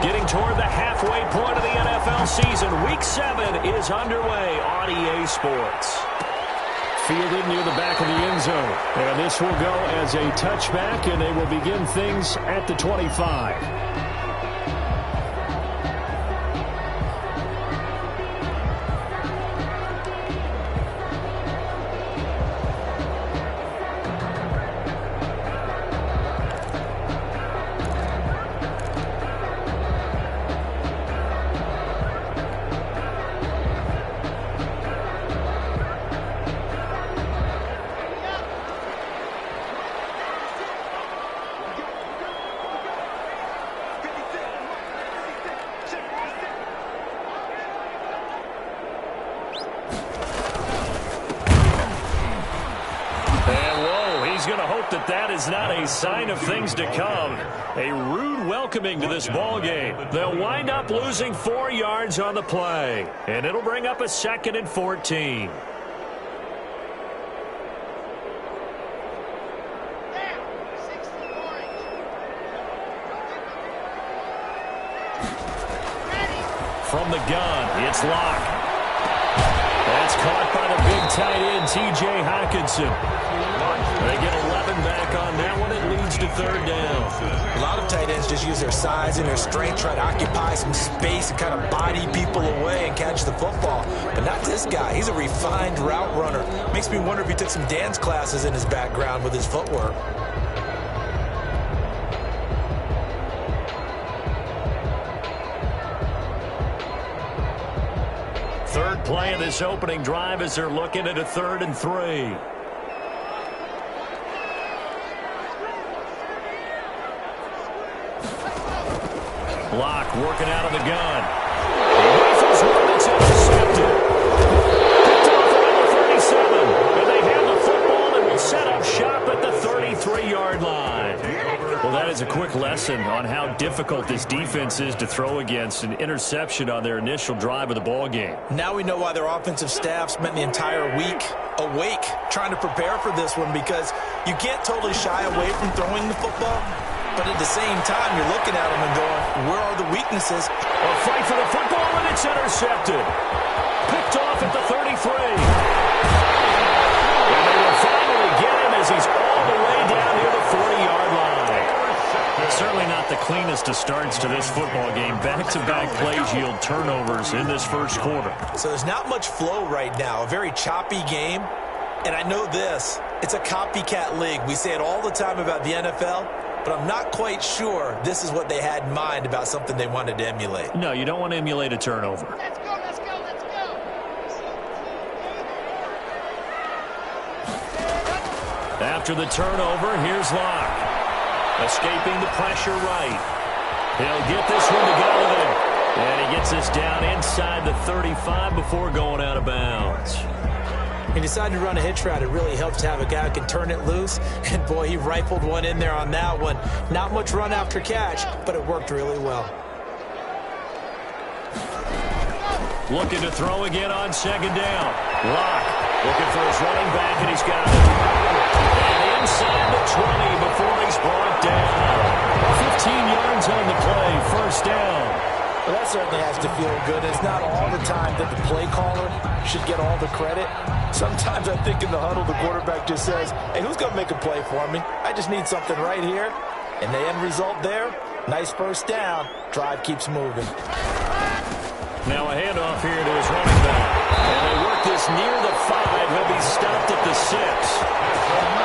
Getting toward the halfway point of the NFL season. Week 7 is underway on EA Sports. Fielded near the back of the end zone. And this will go as a touchback, and they will begin things at the 25. That is not a sign of things to come. A rude welcoming to this ball game. They'll wind up losing 4 yards on the play, and it'll bring up a 2nd and 14. From the gun, it's Locke. That's caught by the big tight end, T.J. Hockenson. They get 11 back on that one. It leads to 3rd down. A lot of tight ends just use their size and their strength, try to occupy some space and kind of body people away and catch the football. But not this guy. He's a refined route runner. Makes me wonder if he took some dance classes in his background with his footwork. Third play of this opening drive as they're looking at a 3rd and 3. Locke working out of the gun. He rifles one that's intercepted. Picked off around the 37. And they have the football and will set up shop at the 33-yard line. Well, that is a quick lesson on how difficult this defense is to throw against. An interception on their initial drive of the ball game. Now we know why their offensive staff spent the entire week awake trying to prepare for this one, because you can't totally shy away from throwing the football. But at the same time, you're looking at them and going, where are the weaknesses? A fight for the football, and it's intercepted. Picked off at the 33. And they will finally get him as he's all the way down near the 40-yard line. Certainly not the cleanest of starts to this football game. Back-to-back plays yield turnovers in this first quarter. So there's not much flow right now. A very choppy game. And I know this. It's a copycat league. We say it all the time about the NFL. But I'm not quite sure this is what they had in mind about something they wanted to emulate. No, you don't want to emulate a turnover. Let's go, let's go, let's go. After the turnover, here's Locke. Escaping the pressure right. He'll get this one to Galladay. And he gets this down inside the 35 before going out of bounds. He decided to run a hitch route. It really helps to have a guy who can turn it loose. And, boy, he rifled one in there on that one. Not much run after catch, but it worked really well. Looking to throw again on 2nd down. Locke looking for his running back, and he's got it. And inside the 20 before he's brought down. 15 yards on the play, 1st down. Well, that certainly has to feel good. It's not all the time that the play caller should get all the credit. Sometimes I think in the huddle, the quarterback just says, hey, who's going to make a play for me? I just need something right here. And the end result there, nice 1st down. Drive keeps moving. Now a handoff here to his running back. And they work this near the 5. He'll be stopped at the 6.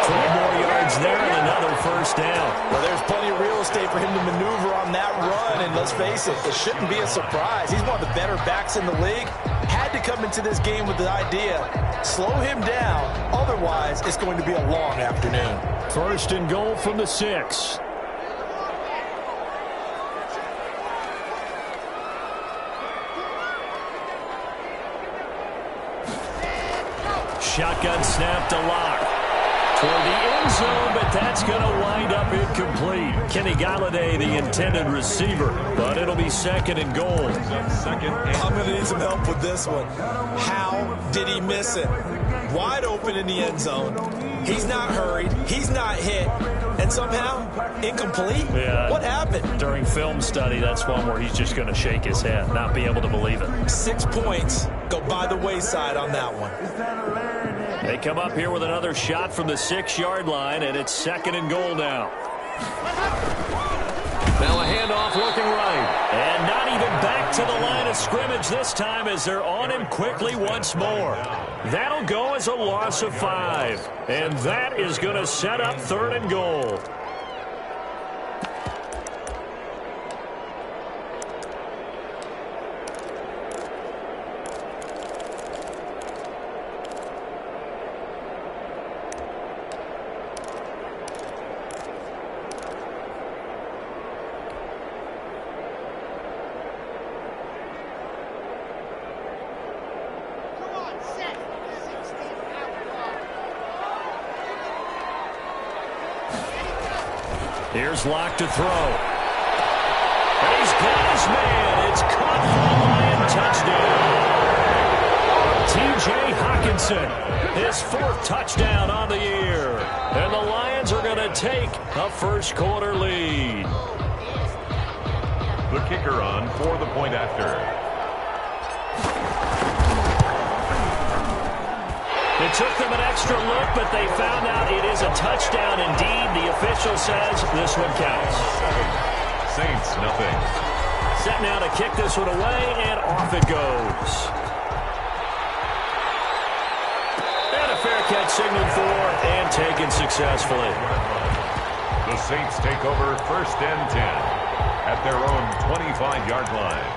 12 more yards there and another 1st down. Well, there's plenty of real estate for him to maneuver on that run. And let's face it, it shouldn't be a surprise. He's one of the better backs in the league. Had to come into this game with the idea, slow him down. Otherwise, it's going to be a long afternoon. 1st and goal from the 6. Shotgun snap to Locke. Toward the end zone, but that's going to wind up incomplete. Kenny Galladay, the intended receiver, but it'll be 2nd and goal. I'm going to need some help with this one. How did he miss it? Wide open in the end zone. He's not hurried. He's not hit. And somehow, incomplete? Yeah. What happened? During film study, that's one where he's just going to shake his head, not be able to believe it. 6 points go by the wayside on that one. They come up here with another shot from the 6-yard line, and it's 2nd and goal now. Now a handoff looking right. And not even back to the line of scrimmage this time as they're on him quickly once more. That'll go as a loss of 5. And that is going to set up 3rd and goal. Here's Locke to throw. And he's got his man. It's caught for a Lion touchdown. T.J. Hawkinson, his 4th touchdown on the year. And the Lions are going to take a first-quarter lead. The kicker on for the point after. It took them an extra look, but they found out it is a touchdown indeed. The official says this one counts. Saints, nothing. Set now to kick this one away, and off it goes. And a fair catch signaled for and taken successfully. The Saints take over 1st and 10 at their own 25-yard line.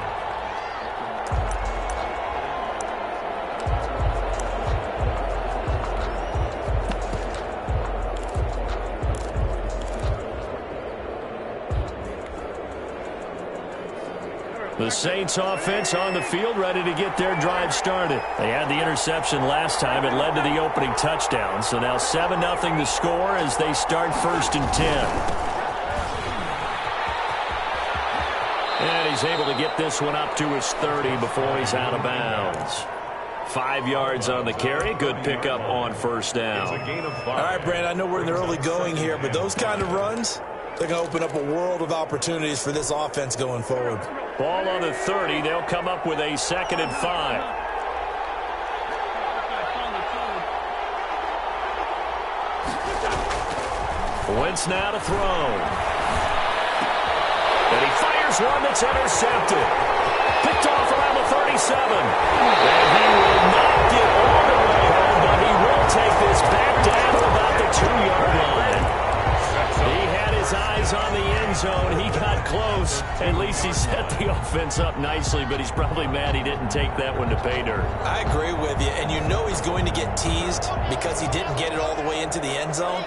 The Saints offense on the field ready to get their drive started. They had the interception last time. It led to the opening touchdown. So now 7-0 to score as they start 1st and 10. And he's able to get this one up to his 30 before he's out of bounds. 5 yards on the carry. Good pickup on 1st down. All right, Brand, I know we're in the early going here, but those kind of runs, they're going to open up a world of opportunities for this offense going forward. Ball on the 30. They'll come up with a 2nd and 5. Wentz now to throw. And he fires one that's intercepted. Picked off around the 37. And he will not get all the way home, but he will take this back down to about the 2-yard line. He had his eyes on the end zone. He got close. At least he set the offense up nicely, but he's probably mad he didn't take that one to pay dirt. I agree with you, and you know he's going to get teased because he didn't get it all the way into the end zone.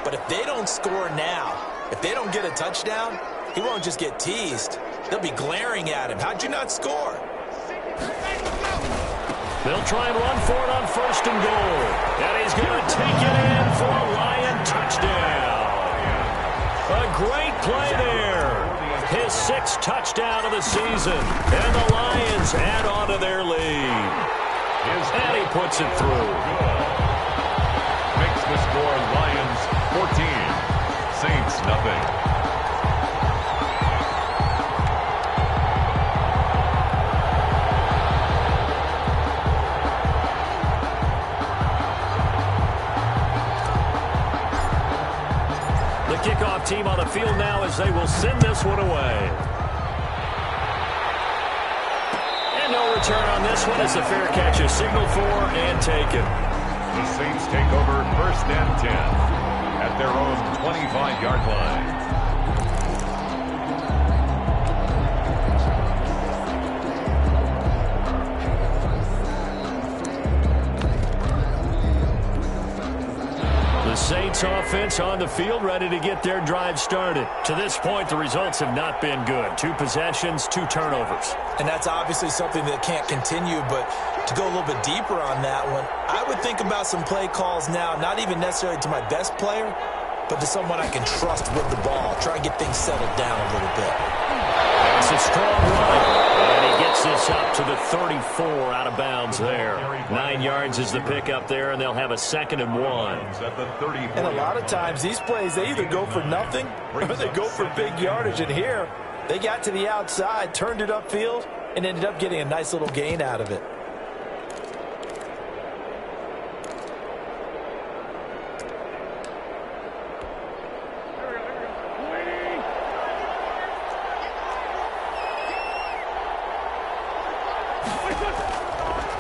But if they don't score now, if they don't get a touchdown, he won't just get teased. They'll be glaring at him. How'd you not score? They'll try and run for it on 1st and goal. And he's going to take it in for a Lion touchdown. A great play there. His 6th touchdown of the season. And the Lions add on to their lead. And he puts it through. Makes the score Lions 14. Saints nothing. Kickoff team on the field now as they will send this one away. And no return on this one as the fair catch is signaled for and taken. The Saints take over 1st and 10 at their own 25-yard line. Saints offense on the field ready to get their drive started. To this point, the results have not been good. 2 possessions, 2 turnovers. And that's obviously something that can't continue, but to go a little bit deeper on that one, I would think about some play calls now, not even necessarily to my best player, but to someone I can trust with the ball. Try and get things settled down a little bit. It's a strong run, and he gets this this up to the 34 out of bounds there. 9 yards is the pickup there, and they'll have a 2nd and 1. And a lot of times these plays, they either go for nothing or they go for big yardage. And here, they got to the outside, turned it upfield, and ended up getting a nice little gain out of it.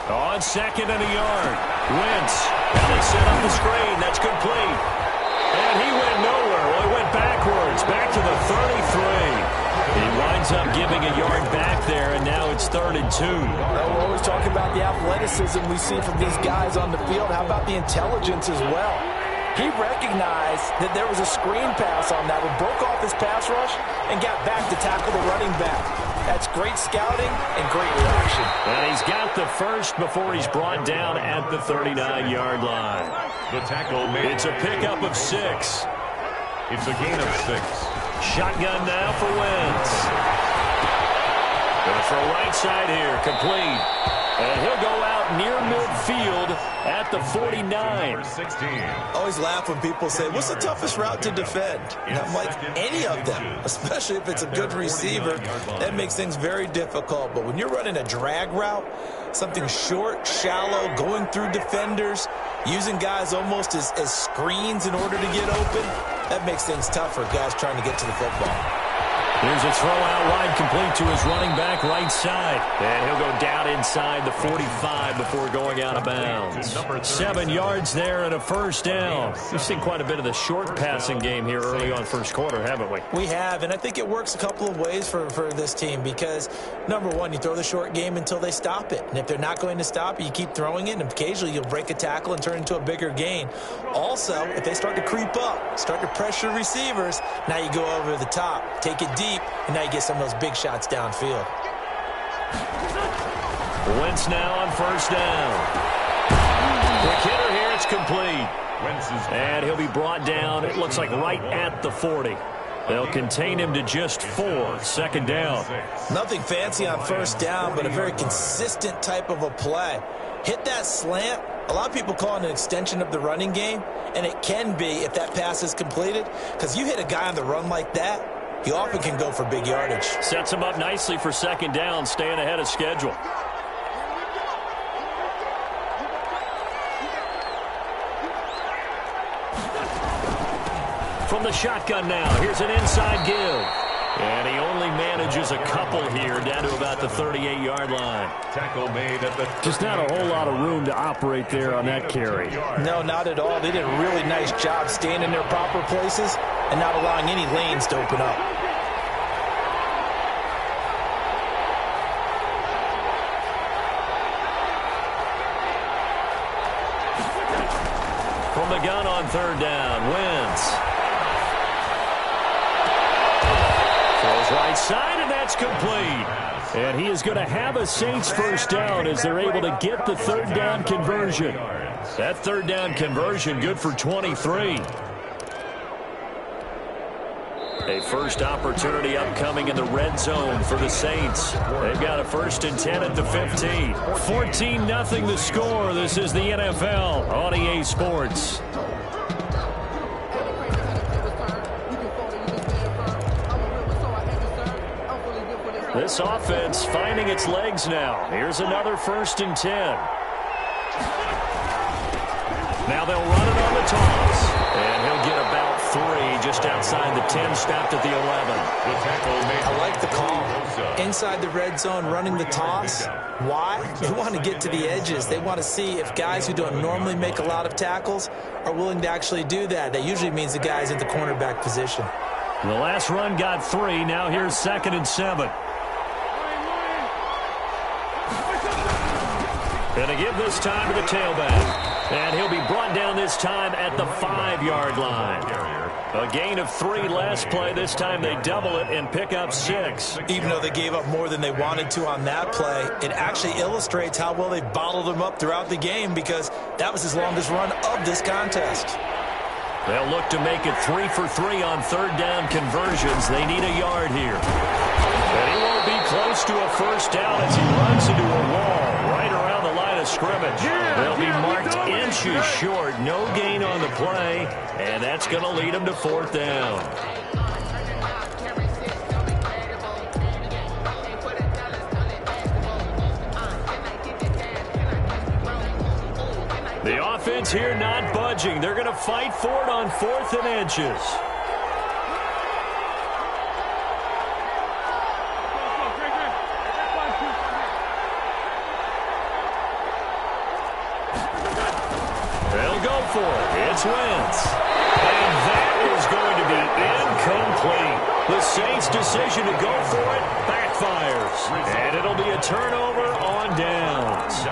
On 2nd and a yard. Wentz. And they set up the screen. That's complete. And he went nowhere. Well, he went backwards. Back to the 33. He winds up giving a yard back there, and now it's 3rd and 2. We're always talking about the athleticism we see from these guys on the field. How about the intelligence as well? He recognized that there was a screen pass on that one, broke off his pass rush, and got back to tackle the running back. That's great scouting and great reaction. And he's got the first before he's brought down at the 39-yard line. The tackle made. It's a pickup of 6. It's a gain of 6. Shotgun now for Wentz. Gonna throw right side here, complete. And he'll go out near midfield at the 49. 16. Always laugh when people say, what's the toughest route to defend? And I'm like, any of them, especially if it's a good receiver. That makes things very difficult. But when you're running a drag route, something short, shallow, going through defenders, using guys almost as screens in order to get open, that makes things tough for guys trying to get to the football. Here's a throw out wide, complete to his running back right side. And he'll go down inside the 45 before going out of bounds. 7 yards there and a 1st down. We've seen quite a bit of the short passing game here early on first quarter, haven't we? We have, and I think it works a couple of ways for this team because, number one, you throw the short game until they stop it. And if they're not going to stop it, you keep throwing it, and occasionally you'll break a tackle and turn it into a bigger gain. Also, if they start to creep up, start to pressure receivers, now you go over the top, take it deep, and now you get some of those big shots downfield. Wentz now on 1st down. Quick hitter here, it's complete. And he'll be brought down, it looks like right at the 40. They'll contain him to just 4. 2nd down. Nothing fancy on 1st down, but a very consistent type of a play. Hit that slant. A lot of people call it an extension of the running game, and it can be if that pass is completed, because you hit a guy on the run like that, he often can go for big yardage. Sets him up nicely for 2nd down, staying ahead of schedule. From the shotgun now, here's an inside give. And he only manages a couple here down to about the 38-yard line. Tackle made at the Just not a whole lot of room to operate there on that carry. No, not at all. They did a really nice job staying in their proper places and not allowing any lanes to open up. From the gun on 3rd down, Wentz. Throws right side, and that's complete. And he is going to have a Saints 1st down as they're able to get the 3rd down conversion. That 3rd down conversion good for 23. A first opportunity upcoming in the red zone for the Saints. They've got a 1st and 10 at the 15. 14-0 the score. This is the NFL on EA Sports. This offense finding its legs now. Here's another 1st and 10. Now they'll run it on the toss. And he'll get about 3 just outside the 10, stopped at the 11. I like the call. Inside the red zone, running the toss. Why? They want to get to the edges. They want to see if guys who don't normally make a lot of tackles are willing to actually do that. That usually means the guy's in the cornerback position. The last run got 3. Now here's 2nd and 7. Going to give this time to the tailback. And he'll be brought down this time at the 5-yard line. A gain of 3 last play. This time they double it and pick up 6. Even though they gave up more than they wanted to on that play, it actually illustrates how well they bottled him up throughout the game because that was his longest run of this contest. They'll look to make it 3 for 3 on 3rd down conversions. They need a yard here. And he won't be close to a 1st down as he runs scrimmage. They'll be marked inches short. No gain on the play, and that's going to lead them to 4th down. The offense here not budging. They're going to fight for it on 4th and inches. They'll go for it. It's Wentz. And that is going to be incomplete. The Saints' decision to go for it backfires. And it'll be a turnover on downs.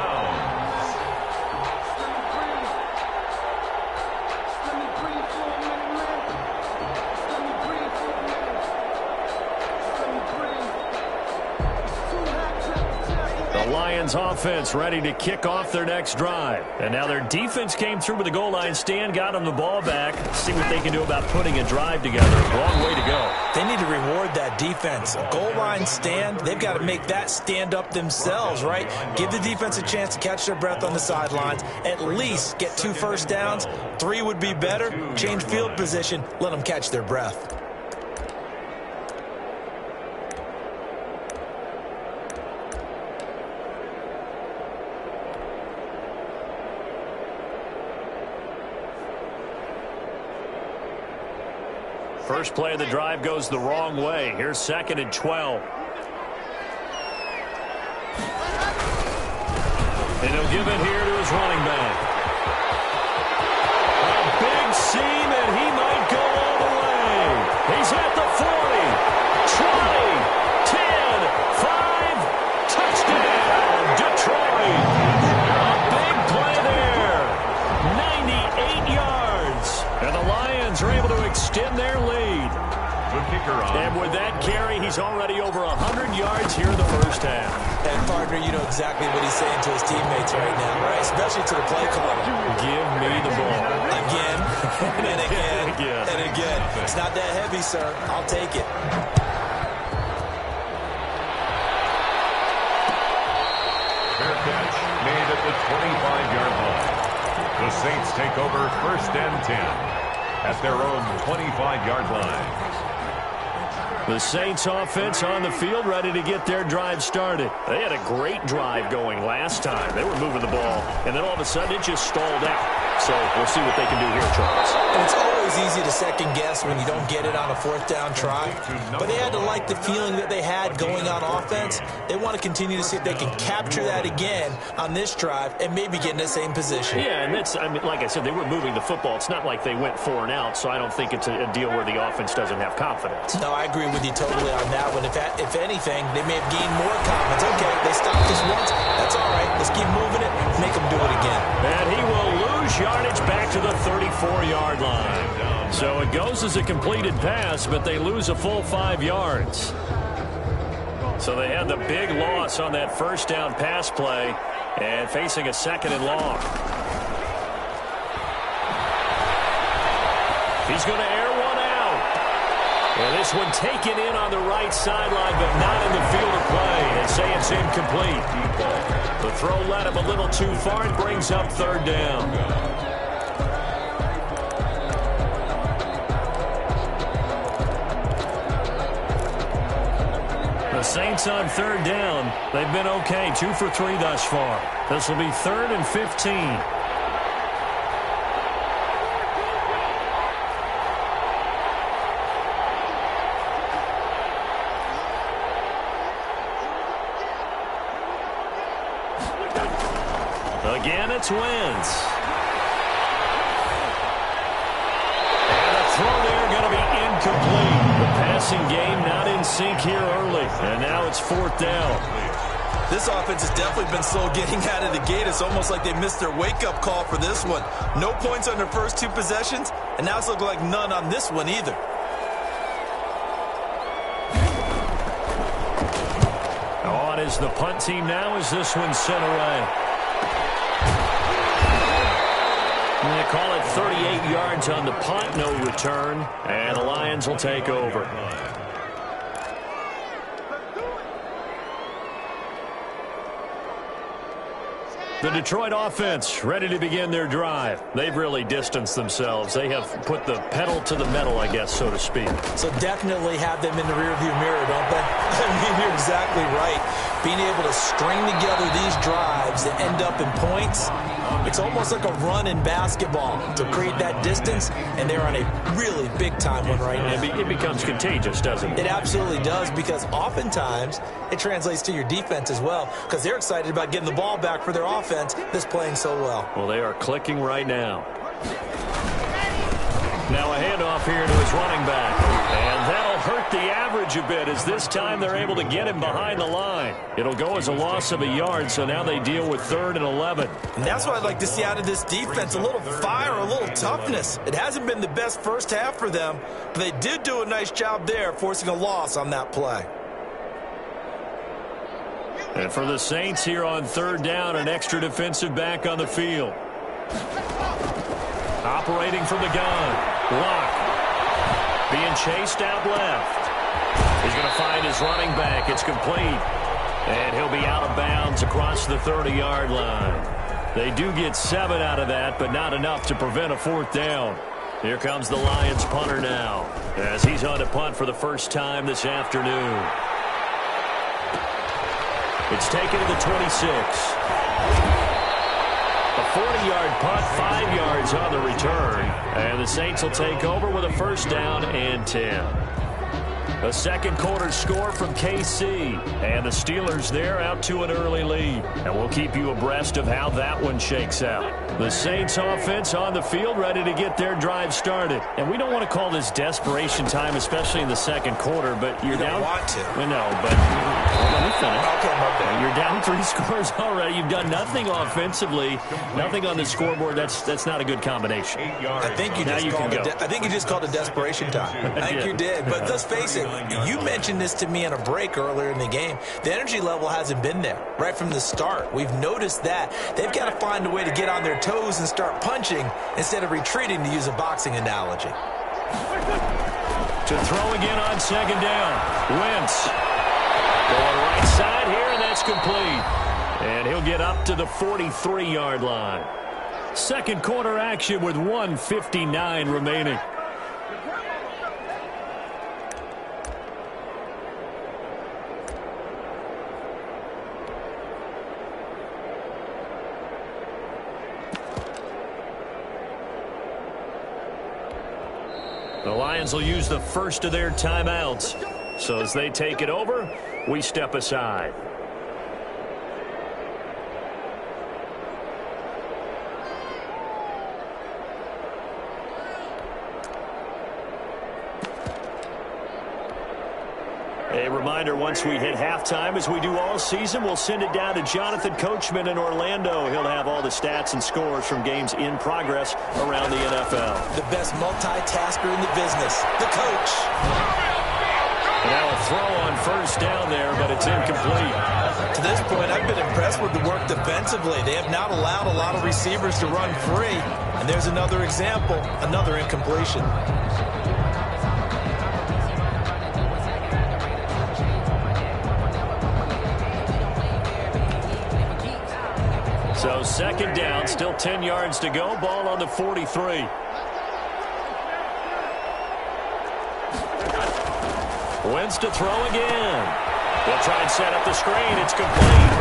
Lions offense ready to kick off their next drive. And now their defense came through with a goal line stand, got them the ball back. See what they can do about putting a drive together. Long way to go. They need to reward that defense. A goal line stand, they've got to make that stand up themselves, right? Give the defense a chance to catch their breath on the sidelines. At least get 2 first downs. 3 would be better. Change field position. Let them catch their breath. First play of the drive goes the wrong way. Here's 2nd and 12. And he'll give it here to his running back. A big seam, and he might go all the way. He's at the 40, 20, 10, 5, touchdown, Detroit. A big play there. 98 yards. And the Lions are able to extend their lead. And with that carry, he's already over 100 yards here in the first half. And, partner, you know exactly what he's saying to his teammates right now, right? Especially to the play caller. Give me the ball. Again, and again, and again. It's not that heavy, sir. I'll take it. Fair catch made at the 25-yard line. The Saints take over 1st and 10 at their own 25-yard line. The Saints offense on the field ready to get their drive started. They had a great drive going last time. They were moving the ball, and then all of a sudden it just stalled out. So we'll see what they can do here, Charles. And it's always easy to second guess when you don't get it on a 4th down try. But they had to like the feeling that they had going on offense. They want to continue to see if they can capture that again on this drive and maybe get in the same position. Yeah, and that's, I mean, like I said, they were moving the football. It's not like they went 4 and out, so I don't think it's a deal where the offense doesn't have confidence. No, I agree with you totally on that one. If anything, they may have gained more confidence. Okay, they stopped us once. That's all right. Let's keep moving it. Make them do it again. And he will lose yardage back to the 34-yard line. So it goes as a completed pass, but they lose a full 5 yards. So they had the big loss on that first down pass play and facing a 2nd and long. He's going to air one out. And this one taken in on the right sideline, but not in the field of play. They say it's incomplete. The throw led him a little too far and brings up 3rd down. The Saints on 3rd down. They've been okay, 2 for 3 thus far. This will be 3rd and 15. Again, it's Wentz. And a throw there going to be incomplete. The passing game not in sync here early. And now it's 4th down. This offense has definitely been slow getting out of the gate. It's almost like they missed their wake-up call for this one. No points on their first 2 possessions, and now it's looking like none on this one either. On is the punt team now as this one's sent away. And they call it 38 yards on the punt, no return, and the Lions will take over. The Detroit offense ready to begin their drive. They've really distanced themselves. They have put the pedal to the metal, I guess, so to speak. So definitely have them in the rearview mirror, don't they? I mean, you're exactly right. Being able to string together these drives that end up in points, it's almost like a run in basketball to create that distance, and they're on a really big-time one right now. It becomes contagious, doesn't it? It absolutely does, because oftentimes it translates to your defense as well, because they're excited about getting the ball back for their offense that's playing so well. Well, they are clicking right now. Now a handoff here to his running back. And that'll hurt the average a bit, as this time they're able to get him behind the line. It'll go as a loss of a yard, so now they deal with 3rd and 11. And that's what I'd like to see out of this defense, a little fire, a little toughness. It hasn't been the best first half for them, but they did do a nice job there, forcing a loss on that play. And for the Saints here on 3rd down, an extra defensive back on the field. Operating from the gun. Lock. Being chased out left. He's going to find his running back. It's complete. And he'll be out of bounds across the 30-yard line. They do get 7 out of that, but not enough to prevent a 4th down. Here comes the Lions punter now, as he's on to punt for the first time this afternoon. It's taken to the 26. A 40-yard punt, 5 yards on the return. And the Saints will take over with a 1st down and 10. A second quarter score from KC. And the Steelers there out to an early lead. And we'll keep you abreast of how that one shakes out. The Saints offense on the field ready to get their drive started. And we don't want to call this desperation time, especially in the second quarter, but you're down. You don't want to. No, but let me finish. Okay. You're down 3 scores already. You've done nothing offensively, nothing on the scoreboard. That's not a good combination. I think you just called it desperation time. I think you did. But let's face it, you mentioned this to me on a break earlier in the game. The energy level hasn't been there right from the start. We've noticed that. They've got to find a way to get on their toes and start punching instead of retreating, to use a boxing analogy. To throw again on 2nd down. Wentz. Going right side here, and that's complete. And he'll get up to the 43-yard line. Second quarter action with 1:59 remaining. The Lions will use the first of their timeouts. So as they take it over, we step aside. A reminder, once we hit halftime, as we do all season, we'll send it down to Jonathan Coachman in Orlando. He'll have all the stats and scores from games in progress around the NFL. The best multitasker in the business, the coach. And now a throw on 1st down there, but it's incomplete. To this point, I've been impressed with the work defensively. They have not allowed a lot of receivers to run free. And there's another example, another incompletion. So 2nd down, still 10 yards to go. Ball on the 43. Wentz to throw again. They'll try and set up the screen. It's complete.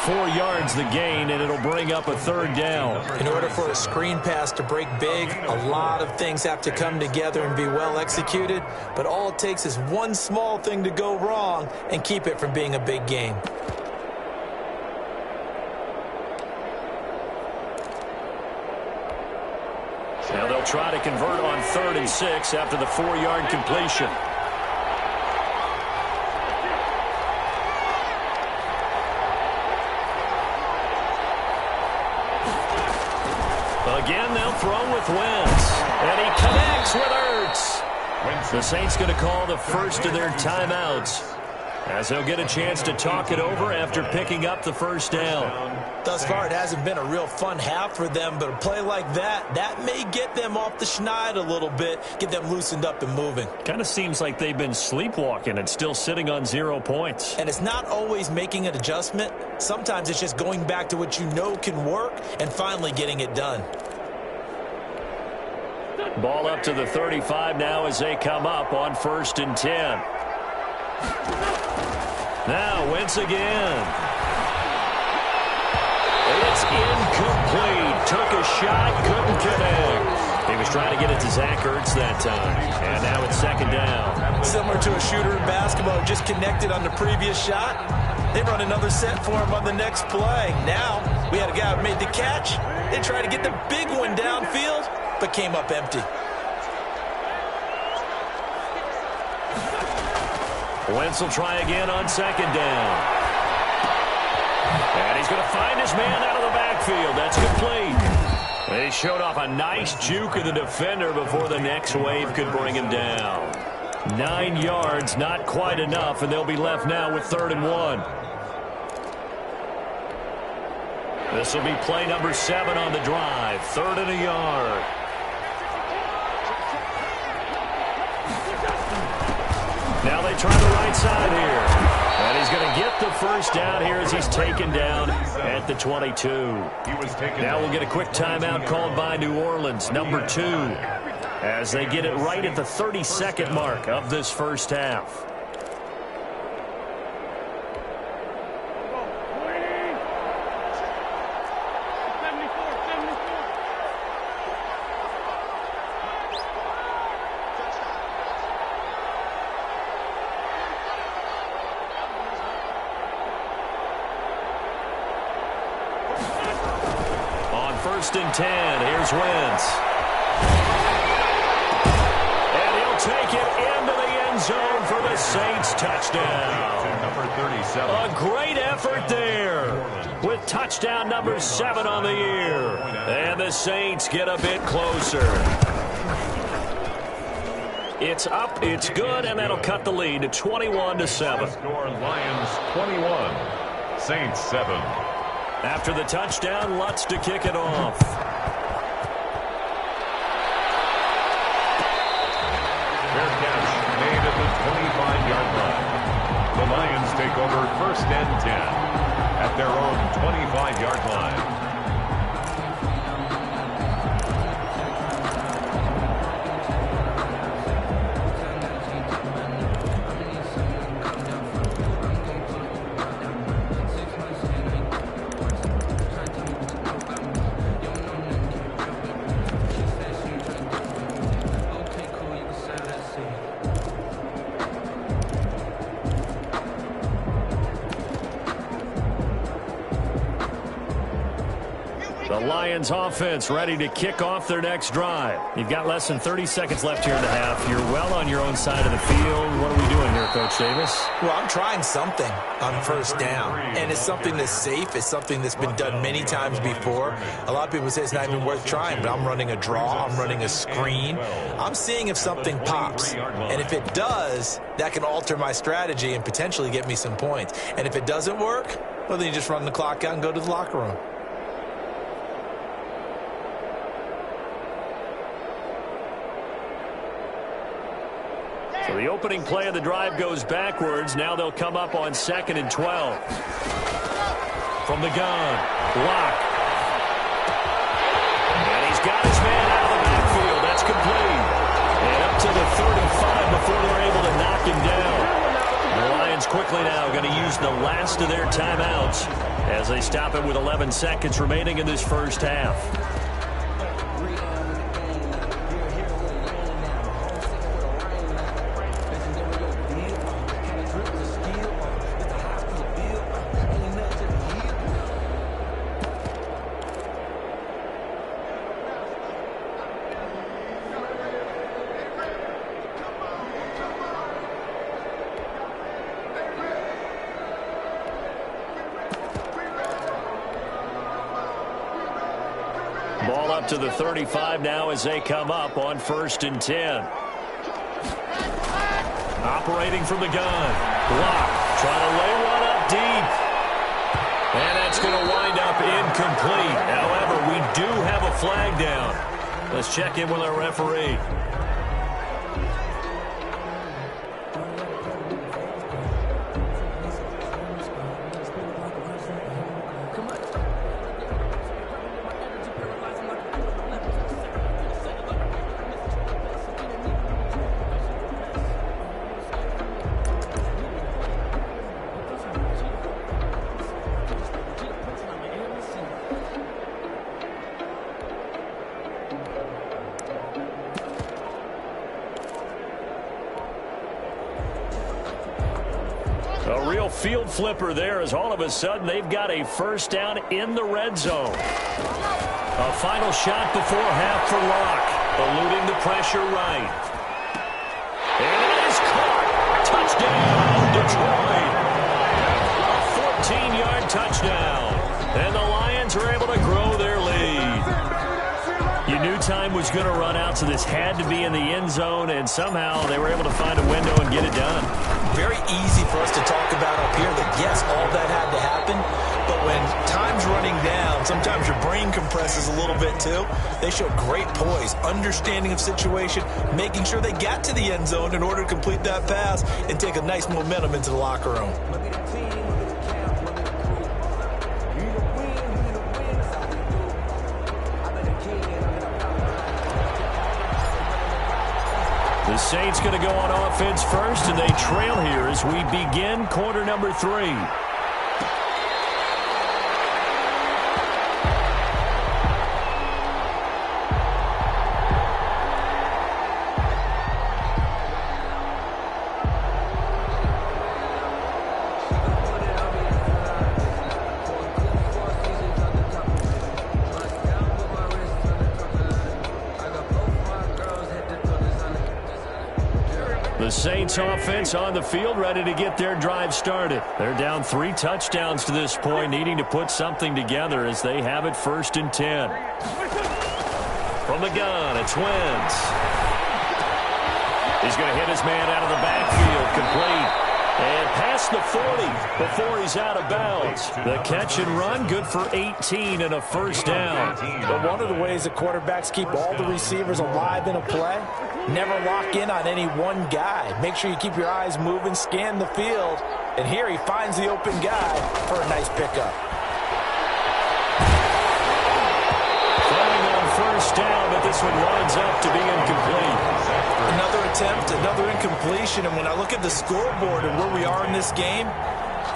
4 yards the gain, and it'll bring up a 3rd down. In order for a screen pass to break big, a lot of things have to come together and be well executed. But all it takes is one small thing to go wrong and keep it from being a big game. Now they'll try to convert on 3rd and 6 after the 4-yard completion. Again, they'll throw with Wentz. And he connects with Ertz. The Saints going to call the first of their timeouts. as he'll get a chance to talk it over after picking up the first down. Thus far, it hasn't been a real fun half for them, but a play like that may get them off the schneid a little bit, get them loosened up and moving. Kind of seems like they've been sleepwalking and still sitting on 0 points. And it's not always making an adjustment. Sometimes it's just going back to what you know can work and finally getting it done. Ball up to the 35 now as they come up on 1st and 10. Now, Wentz again. It's incomplete. Took a shot, couldn't connect. He was trying to get it to Zach Ertz that time. And now it's 2nd down. Similar to a shooter in basketball who just connected on the previous shot. They run another set for him on the next play. Now, we had a guy who made the catch. They tried to get the big one downfield, but came up empty. Wentz will try again on 2nd down. And he's going to find his man out of the backfield. That's complete. And he showed off a nice juke of the defender before the next wave could bring him down. 9 yards, not quite enough, and they'll be left now with 3rd and 1. This will be play number 7 on the drive. 3rd and a yard. Now they try the right side here. And he's going to get the first down here as he's taken down at the 22. Now we'll get a quick timeout called by New Orleans, number 2, as they get it right at the 32nd mark of this first half. First and 10. Here's Wentz. And he'll take it into the end zone for the Saints touchdown. Number 37. A great effort there with touchdown number 7 on the year. And the Saints get a bit closer. It's up, it's good, and that'll cut the lead to 21-7. Score Lions 21, Saints 7. After the touchdown, Lutz to kick it off. Fair catch made at the 25-yard line. The Lions take over 1st and 10 at their own 25-yard line. Lions offense ready to kick off their next drive. You've got less than 30 seconds left here in the half. You're well on your own side of the field. What are we doing here, Coach Davis? Well, I'm trying something on 1st down, and it's something that's safe. It's something that's been done many times before. A lot of people say it's not even worth trying, but I'm running a draw. I'm running a screen. I'm seeing if something pops, and if it does, that can alter my strategy and potentially get me some points. And if it doesn't work, well, then you just run the clock out and go to the locker room. So the opening play of the drive goes backwards. Now they'll come up on 2nd and 12. From the gun, block. And he's got his man out of the backfield. That's complete. And up to the 35 before they're able to knock him down. The Lions quickly now going to use the last of their timeouts as they stop it with 11 seconds remaining in this first half. Ball up to the 35 now as they come up on 1st and 10. Operating from the gun. Block. flag down. Let's check in with our referee. A real field flipper there as all of a sudden they've got a first down in the red zone. A final shot before half for Locke, eluding the pressure right. And it is caught. Touchdown, Detroit. A 14-yard touchdown. And the Lions are able to grow their lead. You knew time was going to run out, so this had to be in the end zone, and somehow they were able to find a window and get it done. Very easy for us to talk about up here that, yes, all that had to happen. But when time's running down, sometimes your brain compresses a little bit too. They show great poise, understanding of situation, making sure they got to the end zone in order to complete that pass and take a nice momentum into the locker room. The Saints going to go on offense first, and they trail here as we begin quarter number 3. The Saints offense on the field, ready to get their drive started. They're down 3 touchdowns to this point, needing to put something together as they have it 1st and 10. From the gun, it's Wentz. He's going to hit his man out of the backfield, complete. And past the 40 before he's out of bounds. The catch and run, good for 18 and a first down. But one of the ways the quarterbacks keep all the receivers alive in a play, never lock in on any one guy. Make sure you keep your eyes moving, scan the field. And here he finds the open guy for a nice pickup. Throwing on first down, but this one winds up to be incomplete. Another attempt, another incompletion, and when I look at the scoreboard and where we are in this game,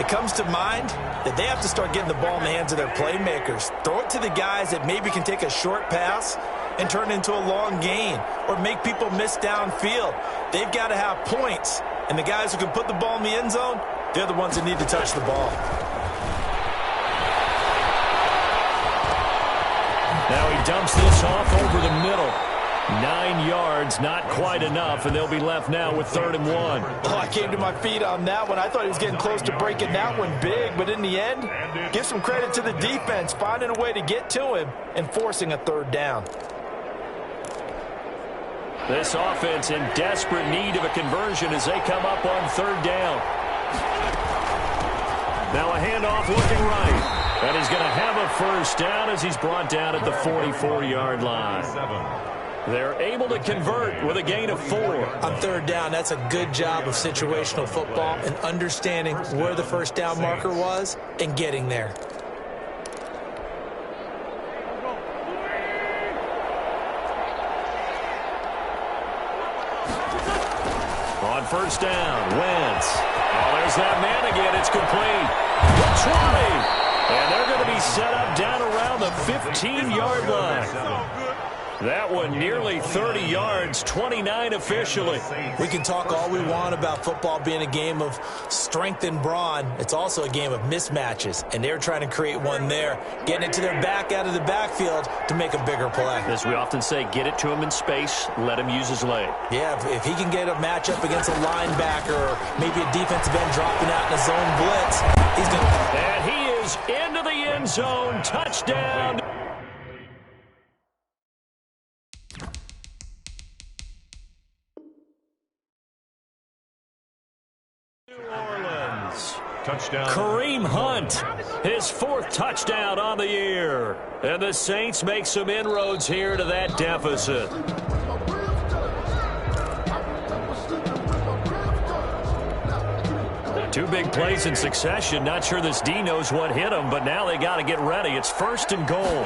it comes to mind that they have to start getting the ball in the hands of their playmakers. Throw it to the guys that maybe can take a short pass and turn it into a long gain or make people miss downfield. They've got to have points, and the guys who can put the ball in the end zone, they're the ones that need to touch the ball. Now he dumps this off over the middle. 9 yards, not quite enough, and they'll be left now with 3rd and 1. Oh, I came to my feet on that one. I thought he was getting close to breaking that one big, but in the end, give some credit to the defense, finding a way to get to him and forcing a 3rd down. This offense in desperate need of a conversion as they come up on 3rd down. Now a handoff looking right. And he's going to have a first down as he's brought down at the 44-yard line. They're able to convert with a gain of 4. On 3rd down, that's a good job of situational football and understanding where the first down marker was and getting there. On first down, Wentz. Oh, there's that man again. It's complete. The 20. And they're going to be set up down around the 15-yard line. That one nearly 30 yards, 29 officially. We can talk all we want about football being a game of strength and brawn. It's also a game of mismatches, and they're trying to create one there, getting it to their back out of the backfield to make a bigger play. As we often say, get it to him in space, let him use his leg. Yeah, if he can get a matchup against a linebacker or maybe a defensive end dropping out in a zone blitz, he's going to... And he is into the end zone. Touchdown. New Orleans. Touchdown. Kareem Hunt, his 4th touchdown on the year. And the Saints make some inroads here to that deficit. Two big plays in succession. Not sure this D knows what hit him, but now they got to get ready. It's 1st and goal.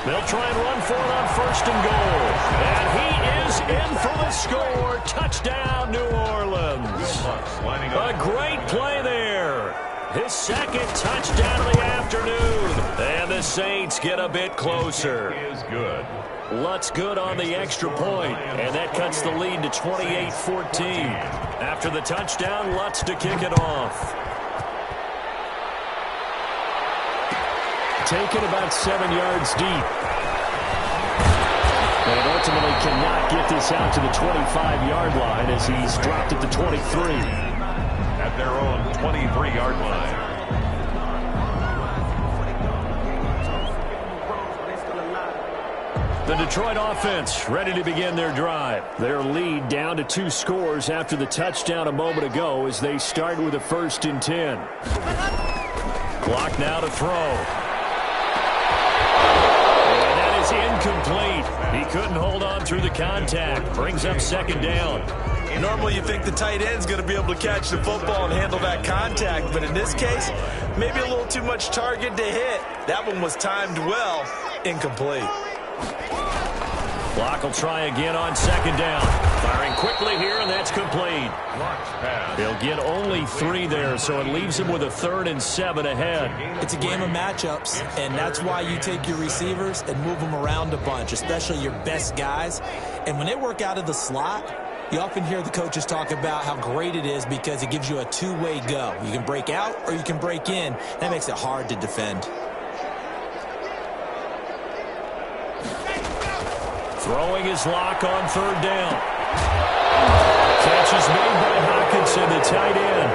They'll try and run for it on 1st and goal. And he is in for the score. Touchdown, New Orleans. A great play there. His 2nd touchdown of the afternoon. And the Saints get a bit closer. Is good. Lutz good on the extra point, and that cuts the lead to 28-14. After the touchdown, Lutz to kick it off. Taken about 7 yards deep. And ultimately cannot get this out to the 25-yard line as he's dropped at the 23. At their own 23-yard line. The Detroit offense ready to begin their drive. Their lead down to 2 scores after the touchdown a moment ago as they start with a 1st and 10. Clock now to throw. And that is incomplete. He couldn't hold on through the contact. Brings up 2nd down. Normally you think the tight end's going to be able to catch the football and handle that contact, but in this case, maybe a little too much target to hit. That one was timed well. Incomplete. Clock will try again on 2nd down. Firing quickly here, and that's complete. They'll get only 3 there, so it leaves them with a 3rd and 7 ahead. It's a game of matchups, and that's why you take your receivers and move them around a bunch, especially your best guys. And when they work out of the slot, you often hear the coaches talk about how great it is because it gives you a 2-way go. You can break out or you can break in. That makes it hard to defend. Throwing his lock on 3rd down. Catch is made by Hockenson, the tight end.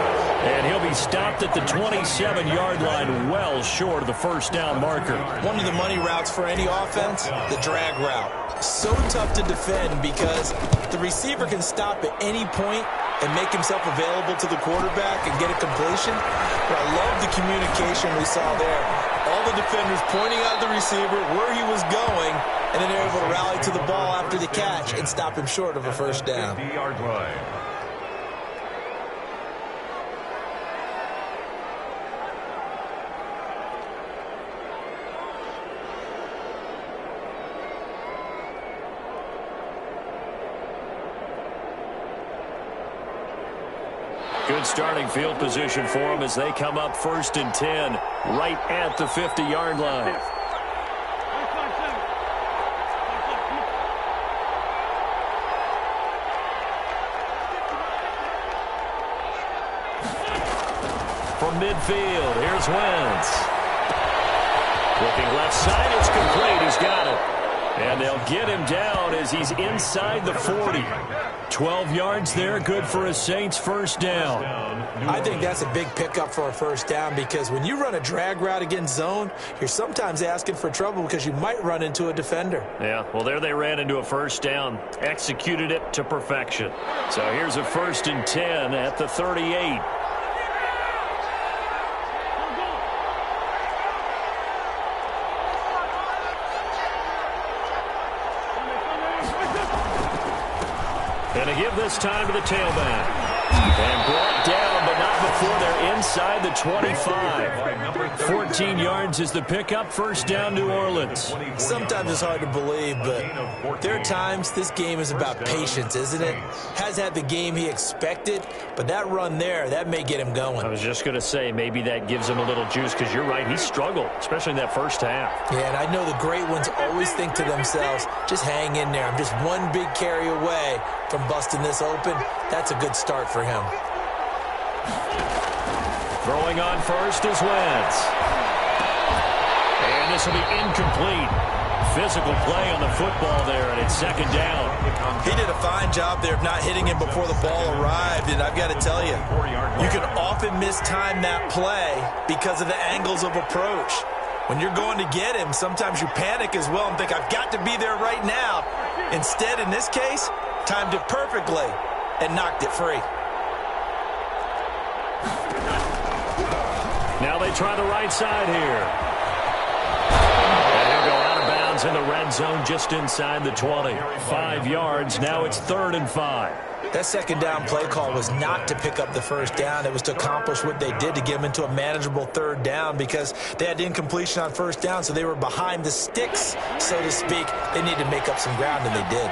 And he'll be stopped at the 27-yard line, well short of the 1st down marker. One of the money routes for any offense, the drag route. So tough to defend because the receiver can stop at any point and make himself available to the quarterback and get a completion. But I love the communication we saw there. All the defenders pointing out the receiver where he was going, and then they're able to rally to the ball after the catch and stop him short of a 1st down. 50-yard line. Good starting field position for them as they come up 1st and 10, right at the 50-yard line. From midfield, here's Wentz. Looking left side, it's complete. He's got it. And they'll get him down as he's inside the 40. 12 yards there, good for a Saints 1st down. I think that's a big pickup for a 1st down because when you run a drag route against zone, you're sometimes asking for trouble because you might run into a defender. Yeah, well, there they ran into a 1st down, executed it to perfection. So here's a 1st and 10 at the 38. And a give this time to the tailback. And brought down, but not before they're inside the 25. 14 yards is the pickup. 1st down, New Orleans. Sometimes it's hard to believe, but there are times this game is about patience, isn't it? Has had the game he expected, but that run there, that may get him going. I was just going to say, maybe that gives him a little juice, because you're right, he struggled, especially in that 1st half. Yeah, and I know the great ones always think to themselves, just hang in there. I'm just one big carry away from busting this open. That's a good start for him. Throwing on 1st is Wentz. And this will be incomplete. Physical play on the football there, and it's 2nd down. He did a fine job there of not hitting him before the ball arrived, and I've got to tell you, you can often mistime that play because of the angles of approach. When you're going to get him, sometimes you panic as well and think, I've got to be there right now. Instead, in this case, timed it perfectly and knocked it free. Now they try the right side here. And he'll go out of bounds in the red zone just inside the 20. 5 yards. Now it's 3rd and 5. That second down play call was not to pick up the first down. It was to accomplish what they did to get them into a manageable 3rd down because they had incompletion on first down, so they were behind the sticks, so to speak. They needed to make up some ground, and they did.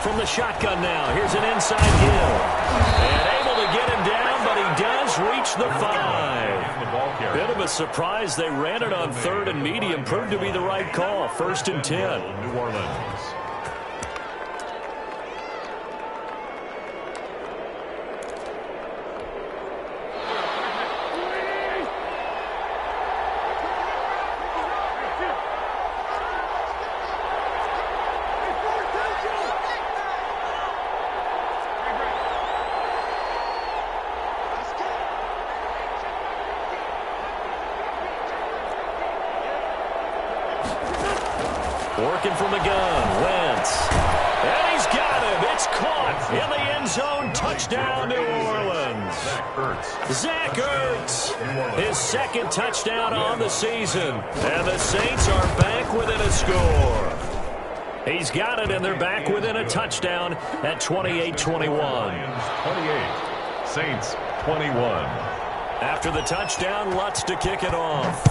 From the shotgun now, here's an inside Hill. And able to get him down, but he does reach the 5. Bit of a surprise. They ran it on 3rd and medium. Proved to be the right call. 1st and 10. New Orleans. Working from the gun, Wentz. And he's got him. It's caught in the end zone. Touchdown, New Orleans. Zach Ertz, his 2nd touchdown on the season. And the Saints are back within a score. He's got it, and they're back within a touchdown at 28-21. 28. Saints 21. After the touchdown, Lutz to kick it off.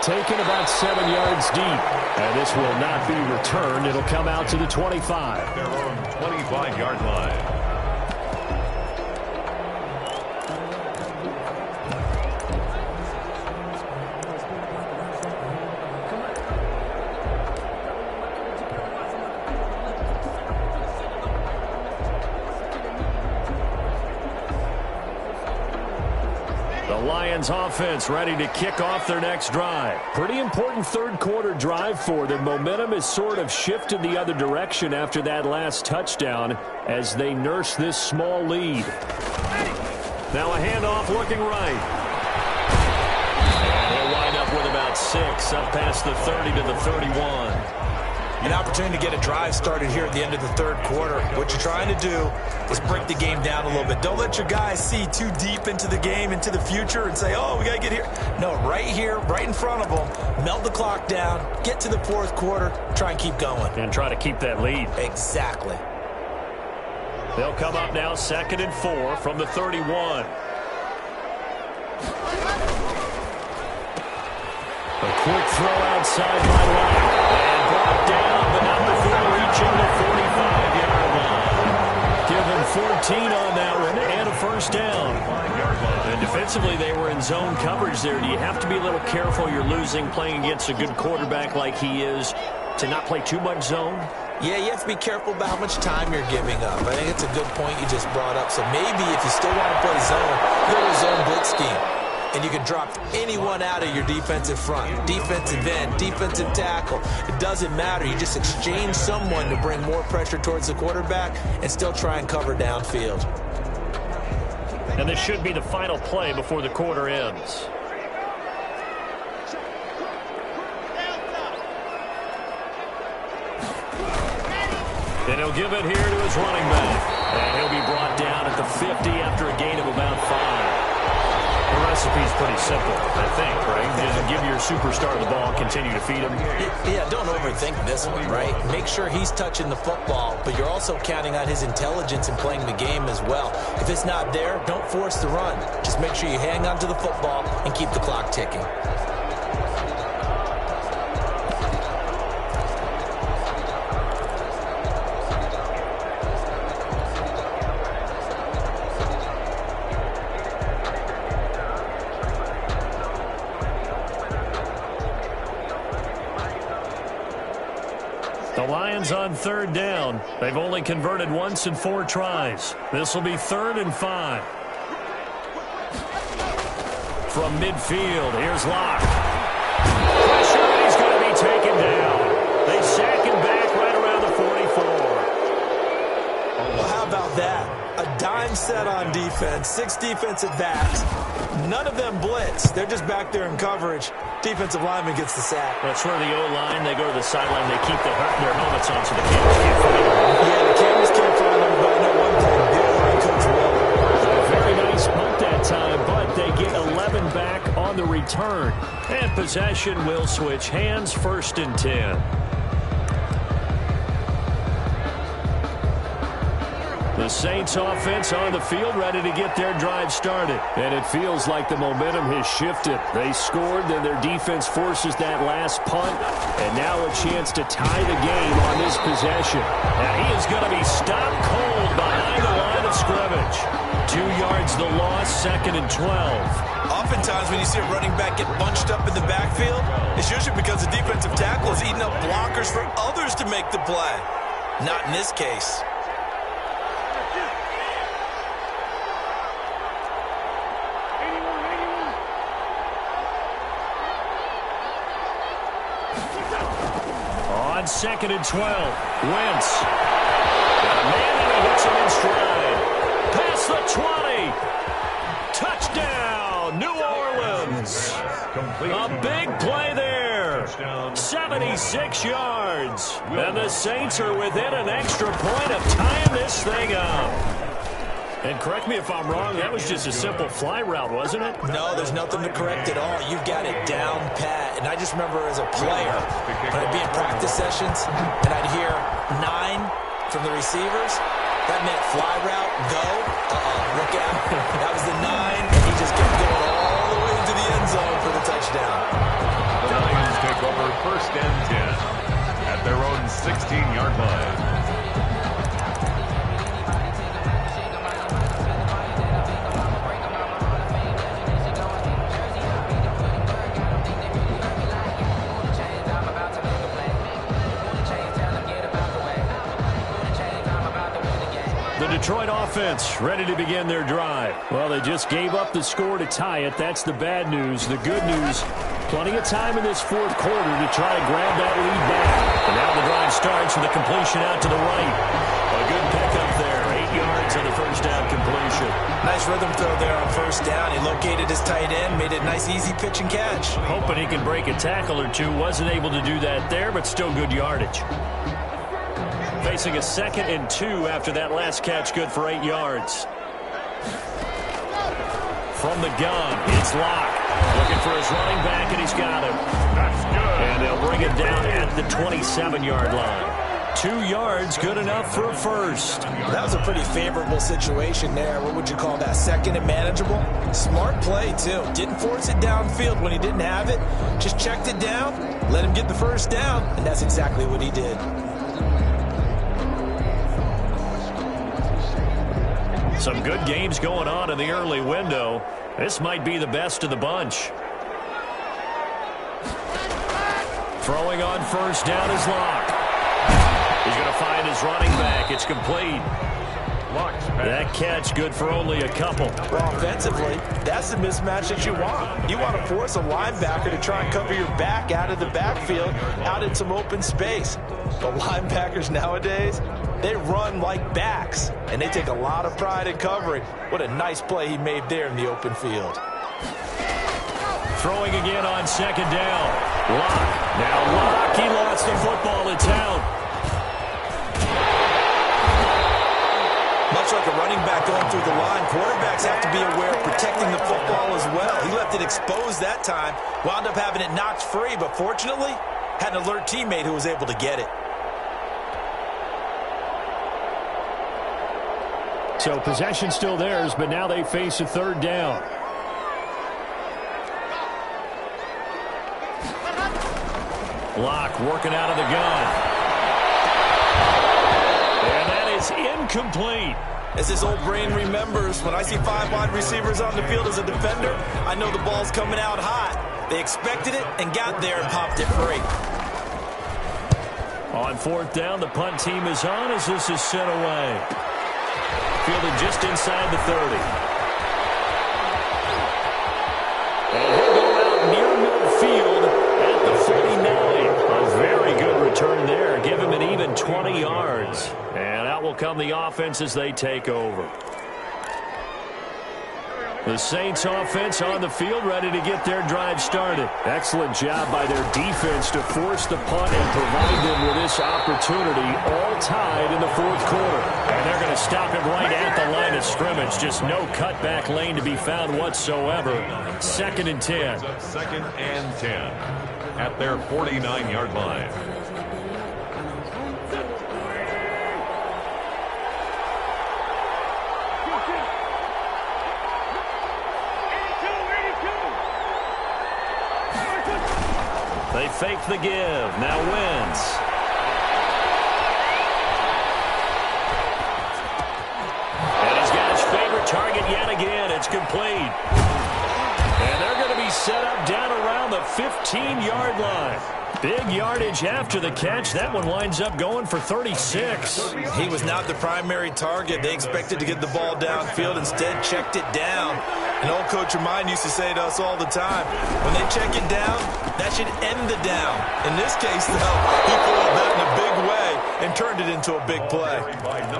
Taken about 7 yards deep. And this will not be returned. It'll come out to the 25. Their own 25-yard line. Lions offense ready to kick off their next drive. Pretty important 3rd quarter drive for them. Momentum has sort of shifted the other direction after that last touchdown as they nurse this small lead. Now a handoff looking right. And he'll wind up with about 6 up past the 30 to the 31. An opportunity to get a drive started here at the end of the 3rd quarter. What you're trying to do is break the game down a little bit. Don't let your guys see too deep into the game, into the future, and say, oh, we got to get here. No, right here, right in front of them, melt the clock down, get to the 4th quarter, try and keep going. And try to keep that lead. Exactly. They'll come up now 2nd and 4 from the 31. A quick throw outside by Lott. And brought down, but not before reaching the 45-yard line. Give him 14 on that one and a 1st down. And defensively, they were in zone coverage there. Do you have to be a little careful? You're losing playing against a good quarterback like he is to not play too much zone? Yeah, you have to be careful about how much time you're giving up. I think it's a good point you just brought up. So maybe if you still want to play zone, go to zone blitz scheme. And you can drop anyone out of your defensive front, defensive end, defensive tackle. It doesn't matter. You just exchange someone to bring more pressure towards the quarterback and still try and cover downfield. And this should be the final play before the quarter ends. And he'll give it here to his running back. And he'll be brought down at the 50 after a gain of about 5. The recipe's pretty simple, I think, right? Just give your superstar the ball, continue to feed him. Yeah, don't overthink this one, right? Make sure he's touching the football, but you're also counting on his intelligence in playing the game as well. If it's not there, don't force the run. Just make sure you hang on to the football and keep the clock ticking. The Lions on 3rd down. They've only converted once in 4 tries. This will be 3rd and 5. From midfield, here's Locke. Pressure, and he's going to be taken down. They sack him back right around the 44. Well, how about that? A dime set on defense, 6 defensive backs. None of them blitz. They're just back there in coverage. Defensive lineman gets the sack. That's where the O-line, they go to the sideline, they keep their helmets on so the cameras can't find them. Yeah, the cameras can't find them, but I know one thing, the O-line coach will. A very nice punt that time, but they get 11 back on the return. And possession will switch hands, 1st and 10. The Saints offense on the field, ready to get their drive started. And it feels like the momentum has shifted. They scored, then their defense forces that last punt. And now a chance to tie the game on this possession. And he is going to be stopped cold behind the line of scrimmage. 2 yards the loss, 2nd and 12. Oftentimes when you see a running back get bunched up in the backfield, it's usually because the defensive tackle is eating up blockers for others to make the play. Not in this case. On 2nd and 12, Wentz. Got a man and he hits him in stride. Past the 20. Touchdown, New Orleans. A big play there. 76 yards. And the Saints are within an extra point of tying this thing up. And correct me if I'm wrong, that was just a simple fly route, wasn't it? No, there's nothing to correct at all. You've got it down pat. And I just remember as a player, when I'd be in practice sessions, and I'd hear 9 from the receivers, that meant fly route, go, look out. That was the 9, and he just kept going all the way into the end zone for the touchdown. The Lions take over 1st and 10 at their own 16-yard line. Detroit offense ready to begin their drive. Well, they just gave up the score to tie it. That's the bad news. The good news, plenty of time in this 4th quarter to try to grab that lead back. And now the drive starts with a completion out to the right. A good pickup there. 8 yards on the 1st down completion. Nice rhythm throw there on 1st down. He located his tight end, made it a nice easy pitch and catch. Hoping he can break a tackle or two. Wasn't able to do that there, but still good yardage. Facing a 2nd and 2 after that last catch, good for 8 yards. From the gun, it's Locke. Looking for his running back, and he's got him. That's good. And they'll bring it down at the 27-yard line. 2 yards, good enough for a 1st. That was a pretty favorable situation there. What would you call that? 2nd and manageable? Smart play, too. Didn't force it downfield when he didn't have it. Just checked it down, let him get the 1st down, and that's exactly what he did. Some good games going on in the early window. This might be the best of the bunch. Throwing on 1st down is Locke. He's going to find his running back. It's complete. That catch good for only a couple. Well, offensively, that's the mismatch that you want. You want to force a linebacker to try and cover your back out of the backfield, out in some open space. The linebackers nowadays, they run like backs, and they take a lot of pride in covering. What a nice play he made there in the open field. Throwing again on 2nd down. Locke. Now Locke, he lost the football. It's out. Much like a running back going through the line, quarterbacks have to be aware of protecting the football as well. He left it exposed that time, wound up having it knocked free, but fortunately, had an alert teammate who was able to get it. So possession still theirs, but now they face a 3rd down. Locke working out of the gun. And that is incomplete. As this old brain remembers, when I see 5 wide receivers on the field as a defender, I know the ball's coming out hot. They expected it and got there and popped it free. On 4th down, the punt team is on as this is sent away. Fielded just inside the 30. And he'll go out near midfield at the 49. A very good return there. Give him an even 20 yards. And out will come the offense as they take over. The Saints offense on the field, ready to get their drive started. Excellent job by their defense to force the punt and provide them with this opportunity, all tied in the fourth quarter. And they're going to stop it right at the line of scrimmage. Just no cutback lane to be found whatsoever. 2nd and 10. 2nd and 10 at their 49-yard line. They fake the give. Now Wentz. And he's got his favorite target yet again. It's complete. And they're going to be set up down around the 15-yard line. Big yardage after the catch. That one winds up going for 36. He was not the primary target. They expected to get the ball downfield. Instead, checked it down. An old coach of mine used to say to us all the time, when they check it down, that should end the down. In this case, though, he followed that in a big way and turned it into a big play.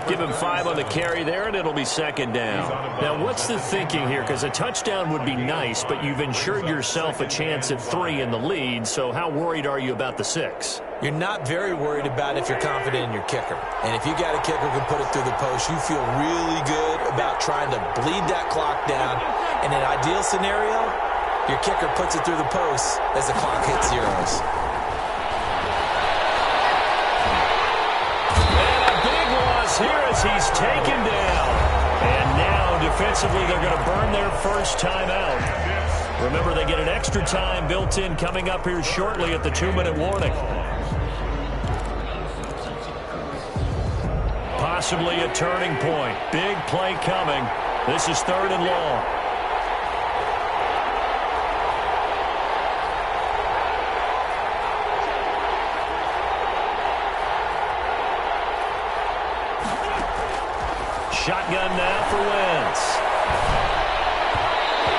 Give him 5 on the carry there, and it'll be 2nd down. Now, what's the thinking here? Because a touchdown would be nice, but you've ensured yourself a chance at 3 in the lead, so how worried are you about the 6? You're not very worried about if you're confident in your kicker. And if you got a kicker who can put it through the post, you feel really good about trying to bleed that clock down. In an ideal scenario, your kicker puts it through the post as the clock hits zeros. And a big loss here as he's taken down. And now, defensively, they're going to burn their first timeout. Remember, they get an extra time built in coming up here shortly at the 2-minute warning. Possibly a turning point. Big play coming. This is 3rd and long. Shotgun now for Wentz.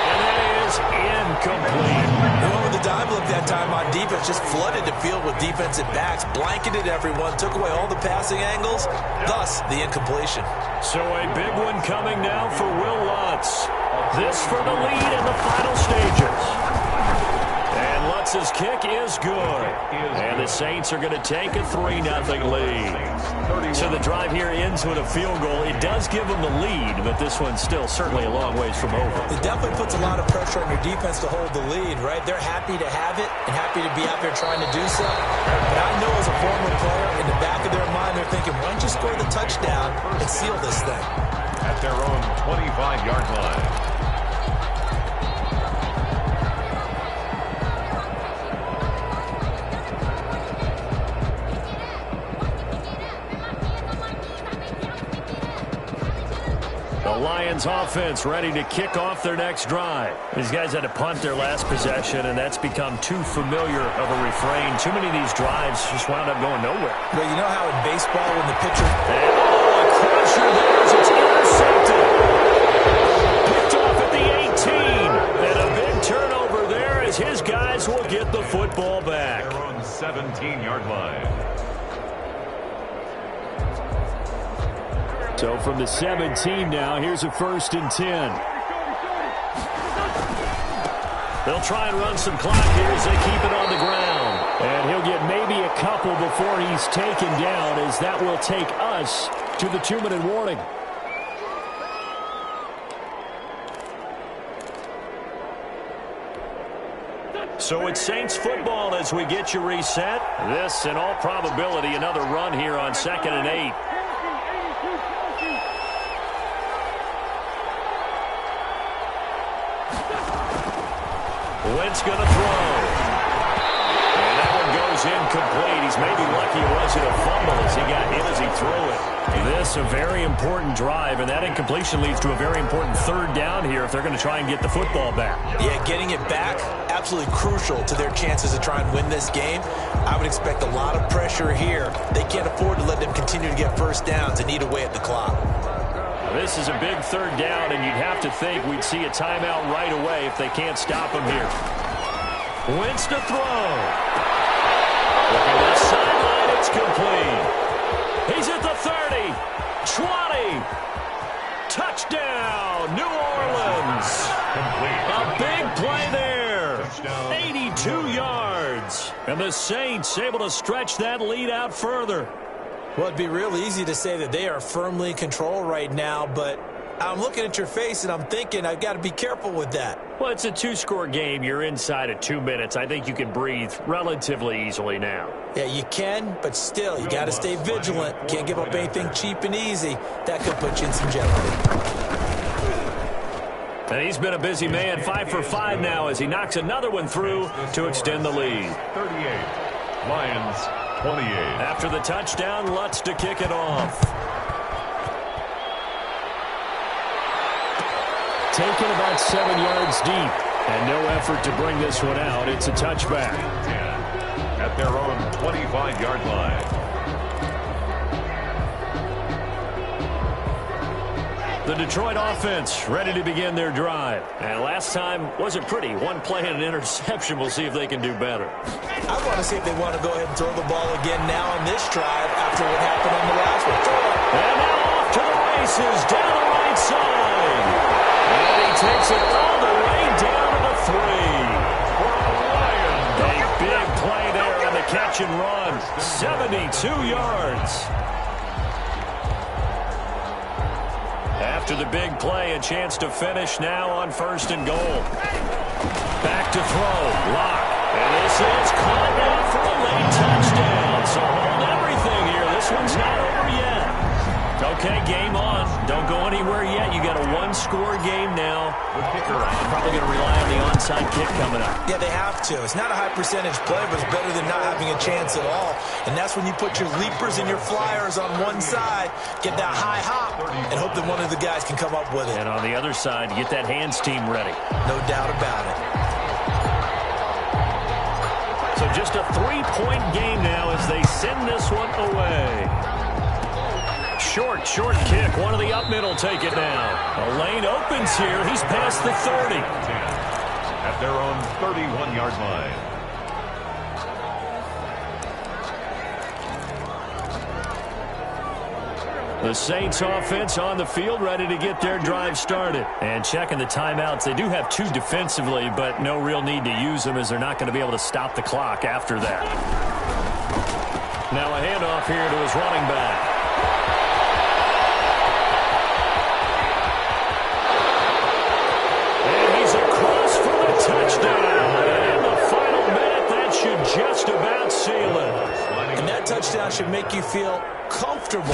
And that is incomplete. They went with the dive look that time on defense, just flooded the field with defensive backs, blanketed everyone, took away all the passing angles, thus the incompletion. So a big one coming now for Will Lutz. This for the lead in the final stages. And Lutz's kick is good. And the Saints are going to take a 3-0 lead. So the drive here ends with a field goal. It does give them the lead, but this one's still certainly a long ways from over. It definitely puts a lot of pressure on your defense to hold the lead, right? They're happy to have it and happy to be out there trying to do so. But I know as a former player, in the back of their mind, they're thinking, why don't you score the touchdown and seal this thing? At their own 25-yard line. The Lions offense ready to kick off their next drive. These guys had to punt their last possession, and that's become too familiar of a refrain. Too many of these drives just wound up going nowhere. But you know how in baseball when the pitcher... And, a crusher there as it's intercepted. Picked off at the 18. And a big turnover there as his guys will get the football back. Their own 17-yard line. So from the 17 now, here's a 1st and 10. They'll try and run some clock here as they keep it on the ground. And he'll get maybe a couple before he's taken down, as that will take us to the 2-minute warning. So it's Saints football as we get you reset. This, in all probability, another run here on 2nd and 8. Wentz going to throw. And that one goes incomplete. He's maybe lucky it wasn't a fumble as he got hit as he threw it. This a very important drive, and that incompletion leads to a very important 3rd down here if they're going to try and get the football back. Yeah, getting it back, absolutely crucial to their chances to try and win this game. I would expect a lot of pressure here. They can't afford to let them continue to get first downs and eat away at the clock. This is a big 3rd down, and you'd have to think we'd see a timeout right away if they can't stop him here. Wentz to throw. Looking at the sideline, it's complete. He's at the 30, 20. Touchdown, New Orleans. And the Saints able to stretch that lead out further. Well, it'd be real easy to say that they are firmly in control right now, but I'm looking at your face and I'm thinking I've got to be careful with that. Well, it's a two-score game. You're inside of 2 minutes. I think you can breathe relatively easily now. Yeah, you can, but still, you got to stay vigilant. Can't give up anything cheap and easy. That could put you in some jeopardy. And he's been a busy man, 5 for 5 now as he knocks another one through to extend the lead. 38, Lions 28. After the touchdown, Lutz to kick it off. Taken about 7 yards deep, and no effort to bring this one out. It's a touchback. 10 at their own 25-yard line. The Detroit offense ready to begin their drive. And last time wasn't pretty. One play and an interception. We'll see if they can do better. I want to see if they want to go ahead and throw the ball again now on this drive after what happened on the last one. And now off to the races down the right side. And he takes it all the way down to the 3. A big play there on the catch and run. 72 yards. After the big play, a chance to finish now on 1st and goal. Back to throw. Lock. And this is caught now for a late touchdown. So hold everything here. This one's not over yet. Okay, game on. Don't go anywhere yet. You got a one-score game now. Probably going to rely on the onside kick coming up. Yeah, they have to. It's not a high percentage play, but it's better than not having a chance at all. And that's when you put your leapers and your flyers on one side, get that high hop, and hope that one of the guys can come up with it. And on the other side, get that hands team ready. No doubt about it. So just a 3-point game now as they send this one away. Short kick. One of the up middle take it now. A lane opens here. He's past the 30. 10 at their own 31-yard line. The Saints offense on the field ready to get their drive started. And checking the timeouts. They do have 2 defensively, but no real need to use them as they're not going to be able to stop the clock after that. Now a handoff here to his running back. Touchdown. And the final minute, that should just about seal it. And that touchdown should make you feel comfortable.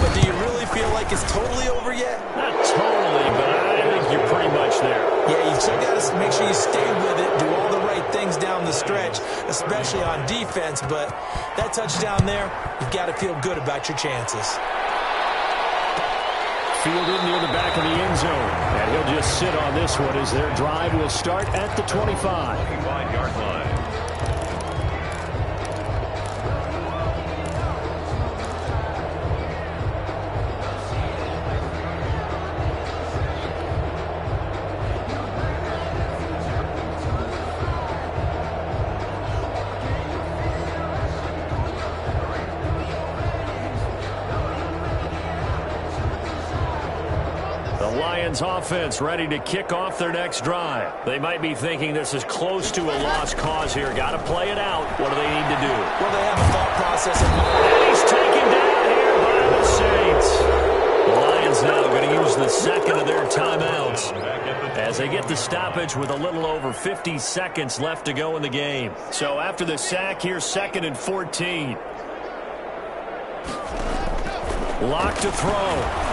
But do you really feel like it's totally over yet? Not totally, but I think you're pretty much there. Yeah, you still got to make sure you stay with it, do all the right things down the stretch, especially on defense. But that touchdown there, you've got to feel good about your chances. Fielded near the back of the end zone. And he'll just sit on this one as their drive will start at the 25. 25-yard line. Lions offense ready to kick off their next drive. They might be thinking this is close to a lost cause here. Got to play it out. What do they need to do? Well, they have a thought process. And he's taken down here by the Saints. The Lions now going to use the second of their timeouts as they get the stoppage with a little over 50 seconds left to go in the game. So after the sack, here's 2nd and 14. Lock to throw.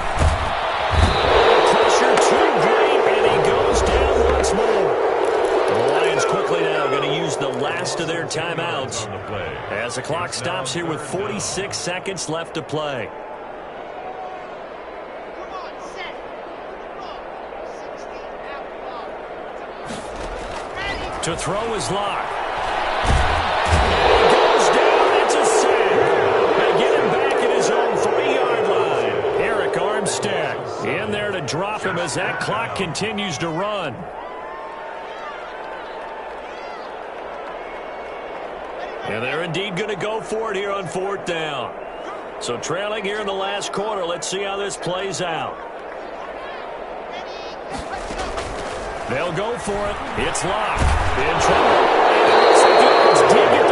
Too great, and he goes down once more. The Lions quickly now going to use the last of their timeouts as the clock stops here with 46 seconds left to play. To throw is Lock. And he goes down. It's a sack. They get him back at his own 3-yard line. Eric Armstead in there to drop him as that clock continues to run. And they're indeed going to go for it here on 4th down. So trailing here in the last quarter. Let's see how this plays out. They'll go for it. It's Lock. In trouble. And it's digging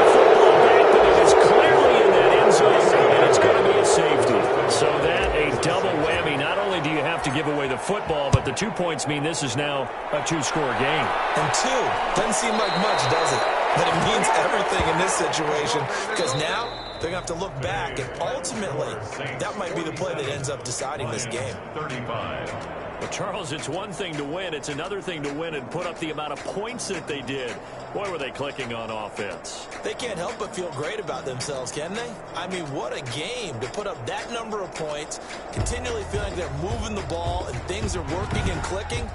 the 2 points mean this is now a two-score game. And 2 doesn't seem like much, does it? But it means everything in this situation, because now they're going to have to look back, and ultimately, that might be the play that ends up deciding this game. 35. But, Charles, it's one thing to win. It's another thing to win and put up the amount of points that they did. Boy, were they clicking on offense. They can't help but feel great about themselves, can they? I mean, what a game to put up that number of points, continually feeling like they're moving the ball and things are working and clicking.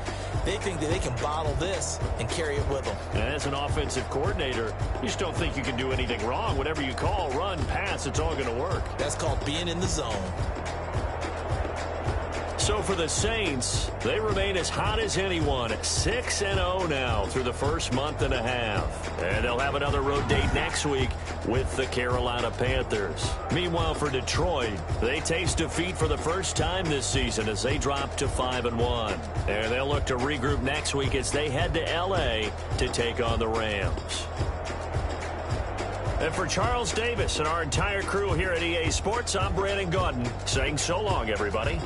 They think that they can bottle this and carry it with them. And as an offensive coordinator, you just don't think you can do anything wrong. Whatever you call, run, pass, it's all going to work. That's called being in the zone. So for the Saints, they remain as hot as anyone, 6-0 now through the first month and a half. And they'll have another road date next week with the Carolina Panthers. Meanwhile, for Detroit, they taste defeat for the first time this season as they drop to 5-1. And they'll look to regroup next week as they head to L.A. to take on the Rams. And for Charles Davis and our entire crew here at EA Sports, I'm Brandon Gaudin saying so long, everybody.